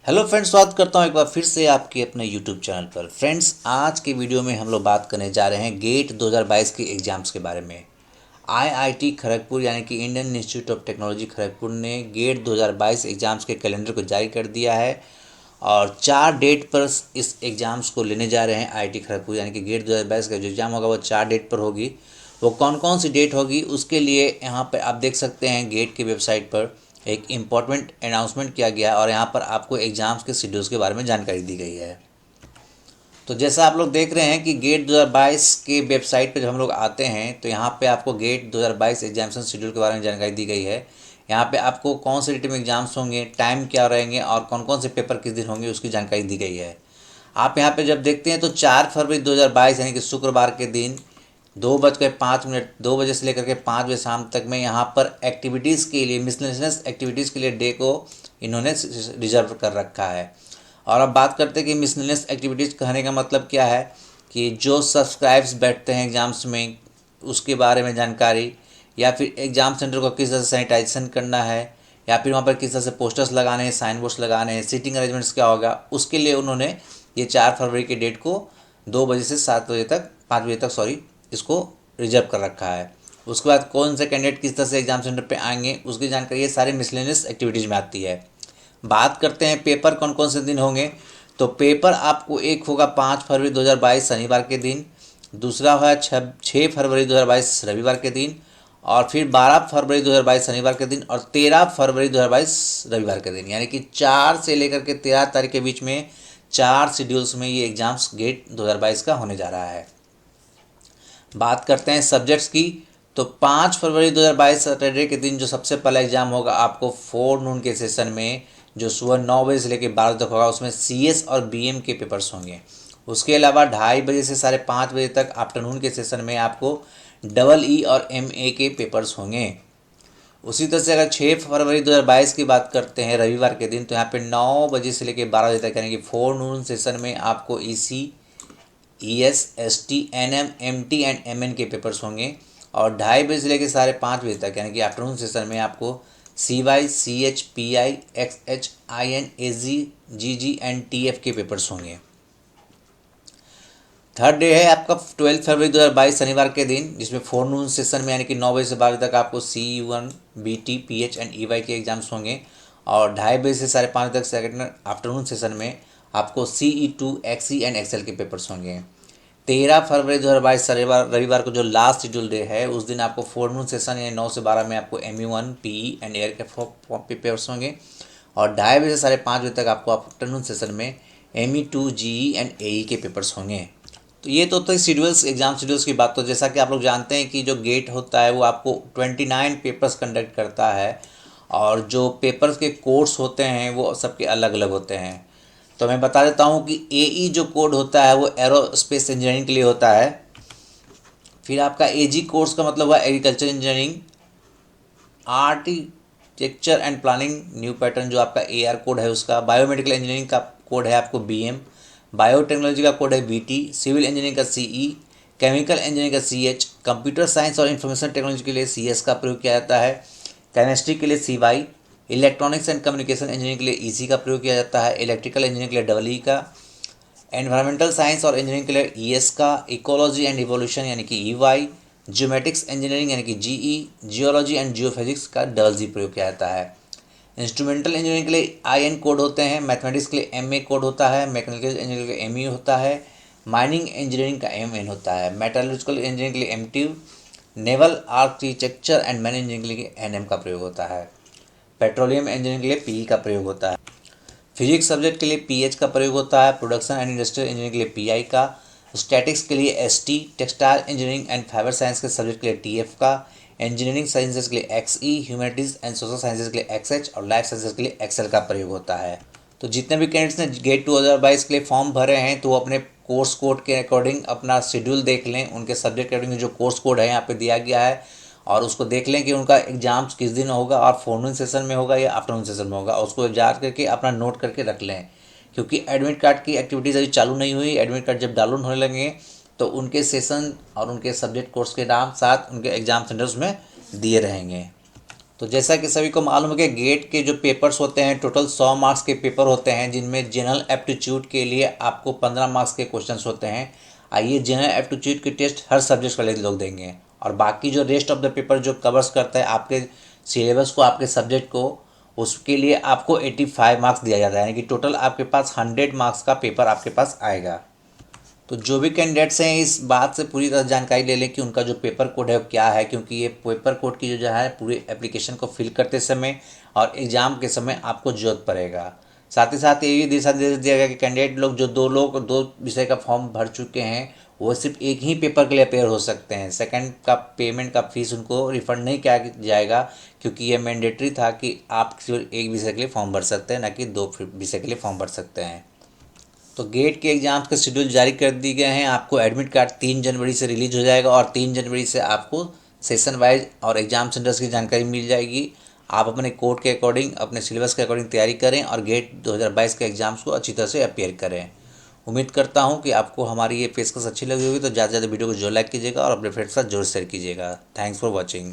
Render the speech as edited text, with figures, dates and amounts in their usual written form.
Hello friends, स्वागत करता हूँ एक बार फिर से आपके अपने यूट्यूब चैनल पर। फ्रेंड्स, आज की वीडियो में हम लोग बात करने जा रहे हैं गेट 2022 के एग्ज़ाम्स के बारे में। आईआईटी खड़गपुर यानी कि Indian institute of technology Kharagpur ने गेट 2022 एग्ज़ाम्स के कैलेंडर को जारी कर दिया है और 4 डेट पर इस एग्ज़ाम्स को लेने जा रहे हैं। आईआईटी खड़गपुर यानी कि गेट 2022 का जो एग्ज़ाम होगा वो 4 डेट पर होगी। वो कौन कौन सी डेट होगी उसके लिए यहाँ पर आप देख सकते हैं गेट की वेबसाइट पर एक इम्पॉर्टेंट अनाउंसमेंट किया गया और यहाँ पर आपको एग्ज़ाम्स के शेड्यूल्स के बारे में जानकारी दी गई है। तो जैसा आप लोग देख रहे हैं कि गेट 2022 के वेबसाइट पर जब हम लोग आते हैं तो यहाँ पे आपको गेट 2022 एग्जामिनेशन शेड्यूल के बारे में जानकारी दी गई है। यहाँ पे आपको कौन से डेट में एग्जाम्स होंगे, टाइम क्या रहेंगे और कौन कौन से पेपर किस दिन होंगे उसकी जानकारी दी गई है। आप यहाँ पे जब देखते हैं तो 4 फरवरी 2022 यानी कि शुक्रवार के दिन 2:05 2 बजे से लेकर के 5 बजे शाम तक में यहाँ पर एक्टिविटीज़ के लिए, मिसलेनियस एक्टिविटीज़ के लिए डे को इन्होंने रिजर्व कर रखा है। और अब बात करते हैं कि मिसलेनियस एक्टिविटीज़ कहने का मतलब क्या है कि जो सब्सक्राइब्स बैठते हैं एग्ज़ाम्स में उसके बारे में जानकारी, या फिर एग्ज़ाम सेंटर को किस तरह से सैनिटाइजेशन करना है, या फिर वहाँ पर किस तरह से पोस्टर्स लगाने हैं, साइन बोर्ड्स लगाने हैं, सीटिंग अरेंजमेंट्स क्या होगा, उसके लिए उन्होंने ये 4 फरवरी के डेट को 2 बजे से 7 बजे तक 5 बजे तक इसको रिजर्व कर रखा है। उसके बाद कौन से कैंडिडेट किस तरह से एग्ज़ाम सेंटर पे आएंगे उसकी जानकारी ये सारे मिसलेनियस एक्टिविटीज़ में आती है। बात करते हैं पेपर कौन कौन से दिन होंगे। तो पेपर आपको एक होगा 5 फरवरी 2022 शनिवार के दिन, दूसरा होगा 6 फरवरी 2022 रविवार के दिन, और फिर 12 फरवरी 2022 शनिवार के दिन और 13 फरवरी 2022 रविवार के दिन। यानी कि 4 से लेकर के 13 तारीख के बीच में 4 शेड्यूल्स में ये एग्ज़ाम्स गेट 2022 का होने जा रहा है। बात करते हैं सब्जेक्ट्स की। तो 5 फरवरी 2022 सैटरडे के दिन जो सबसे पहला एग्ज़ाम होगा आपको 4 नून के सेशन में, जो सुबह 9 बजे से लेकर 12 तक होगा, उसमें सीएस और बीएम के पेपर्स होंगे। उसके अलावा 2:30 बजे से 5:30 बजे तक आफ्टरनून के सेशन में आपको EE और MA के पेपर्स होंगे। उसी तरह से अगर 6 फरवरी 2022 की बात करते हैं रविवार के दिन, तो यहाँ पे 9 बजे से लेकर 12 बजे तक यानी कि 4 नून सेशन में आपको EC, ES, ST, NM, MT and MN के पेपर्स होंगे। और 2:30 बजे से लेकर 5:30 बजे तक यानी कि आफ्टरनून सेशन में आपको CY, CH, PI, XH, IN, AG, GG and TF के पेपर्स होंगे। थर्ड डे है आपका 12 फरवरी 2022 शनिवार के दिन, जिसमें 4 नून सेशन में यानी कि 9 बजे से 12 बजे तक आपको CE1, BT, PH and EY के एग्जाम्स होंगे। और 2:30 बजे से 5:30 तक सेकेंड आफ्टरनून सेशन में आपको CE2, XE एंड XL के पेपर्स होंगे। 13 फरवरी 2022 रविवार को जो लास्ट शेड्यूल डे है, उस दिन आपको 4 नून सेशन यानी 9 से 12 में आपको ME1, PE एंड एयर के पेपर्स होंगे। और 2:30 बजे से 5:30 बजे तक आपको आफ्टरनून सेशन में ME2, GE एंड AE के पेपर्स होंगे। तो ये तो शेड्यूल्स, एग्जाम शेड्यूल्स की बात। तो जैसा कि आप लोग जानते हैं कि जो गेट होता है वो आपको 29 पेपर्स कंडक्ट करता है और जो पेपर्स के कोर्स होते हैं वो सबके अलग अलग होते हैं। तो मैं बता देता हूँ कि AE जो कोड होता है वो एरोस्पेस इंजीनियरिंग के लिए होता है। फिर आपका AG कोर्स का मतलब हुआ agriculture engineering, architecture and planning new pattern जो आपका AR कोड है उसका। बायोमेडिकल इंजीनियरिंग का कोड है आपको BM, बायोटेक्नोलॉजी का कोड है BT, सिविल इंजीनियरिंग का CE, केमिकल इंजीनियरिंग का CH, कंप्यूटर साइंस और इंफॉर्मेशन टेक्नोलॉजी के लिए CS का प्रयोग किया जाता है, केमिस्ट्री के लिए CY, electronics and communication engineering के लिए EC का प्रयोग किया जाता है, इलेक्ट्रिकल इंजीनियरिंग के लिए EE का, एनवायरमेंटल साइंस और इंजीनियरिंग के लिए ES का, इकोलॉजी एंड इवोल्यूशन यानी कि EY, ज्योमेटिक्स इंजीनियरिंग यानी कि GE, जियोलॉजी एंड जियोफिजिक्स का EE प्रयोग किया जाता है। इंस्ट्रूमेंटल इंजीनियरिंग के लिए IN कोड होते हैं, मैथमेटिक्स के लिए MA कोड होता है, मैकेनिकल इंजीनियरिंग के लिए ME होता है, माइनिंग इंजीनियरिंग का MN होता है, मेटलर्जिकल इंजीनियरिंग के लिए MTU, naval architecture and man engineering के लिए NM का प्रयोग होता है, पेट्रोलियम इंजीनियरिंग के लिए PE का प्रयोग होता है, फिजिक्स सब्जेक्ट के लिए PH का प्रयोग होता है, प्रोडक्शन एंड इंडस्ट्रियल इंजीनियरिंग के लिए PI का, स्टैटिक्स के लिए ST, textile engineering and fibre science के सब्जेक्ट के लिए TF का, इंजीनियरिंग साइंसेज के लिए XE, humanities and social sciences के लिए XH और लाइफ साइंसेज के लिए XL का प्रयोग होता है। तो जितने भी कैंडिडेट्स ने गेट 2022 के लिए फॉर्म भरे हैं तो वो अपने कोर्स कोड के अकॉर्डिंग अपना शेड्यूल देख लें। उनके सब्जेक्ट के अकॉर्डिंग जो कोर्स कोड है यहाँ पे दिया गया है और उसको देख लें कि उनका एग्जाम्स किस दिन होगा और फोरनून सेशन में होगा या आफ्टरनून सेशन में होगा। उसको जा करके अपना नोट करके रख लें, क्योंकि एडमिट कार्ड की एक्टिविटीज़ अभी चालू नहीं हुई। एडमिट कार्ड जब डाउनलोड होने लगेंगे तो उनके सेशन और उनके सब्जेक्ट कोर्स के नाम साथ उनके एग्ज़ाम सेंटर्स में दिए रहेंगे। तो जैसा कि सभी को मालूम है कि गेट के जो पेपर्स होते हैं टोटल 100 मार्क्स के पेपर होते हैं, जिनमें जनरल एप्टीट्यूड के लिए आपको 15 मार्क्स के क्वेश्चंस होते हैं। आइए जनरल एप्टीट्यूड के टेस्ट हर सब्जेक्ट वाले लोग देंगे, और बाकी जो रेस्ट ऑफ द पेपर जो कवर्स करता है आपके सिलेबस को, आपके सब्जेक्ट को, उसके लिए आपको 85 मार्क्स दिया जाता है, यानी कि टोटल आपके पास 100 मार्क्स का पेपर आपके पास आएगा। तो जो भी कैंडिडेट्स हैं इस बात से पूरी तरह जानकारी ले लें कि उनका जो पेपर कोड है वो क्या है, क्योंकि ये पेपर कोड की जो है पूरी एप्लीकेशन को फिल करते समय और एग्ज़ाम के समय आपको जरूरत पड़ेगा। साथ ही साथ ये भी दिशा निर्देश दिया गया कि कैंडिडेट लोग जो दो विषय का फॉर्म भर चुके हैं वो सिर्फ एक ही पेपर के लिए अपेयर हो सकते हैं। सेकंड का पेमेंट का फीस उनको रिफंड नहीं किया जाएगा, क्योंकि ये मैंडेटरी था कि आप सिर्फ एक विषय के लिए फॉर्म भर सकते हैं, ना कि 2 विषय के लिए फॉर्म भर सकते हैं। तो गेट के एग्ज़ाम्स के शेड्यूल जारी कर दिए गए हैं। आपको एडमिट कार्ड 3 जनवरी से रिलीज हो जाएगा, और 3 जनवरी से आपको सेशन वाइज और एग्ज़ाम सेंटर्स की जानकारी मिल जाएगी। आप अपने कोड के अकॉर्डिंग, अपने सिलेबस के अकॉर्डिंग तैयारी करें और गेट 2022 के एग्ज़ाम्स को अच्छी तरह से अपेयर करें। उम्मीद करता हूँ कि आपको हमारी ये पेशकश अच्छी लगी होगी। तो ज़्यादा से ज़्यादा वीडियो को जो लाइक कीजिएगा और अपने फ्रेंड्स के साथ जरूर शेयर कीजिएगा। Thanks for watching.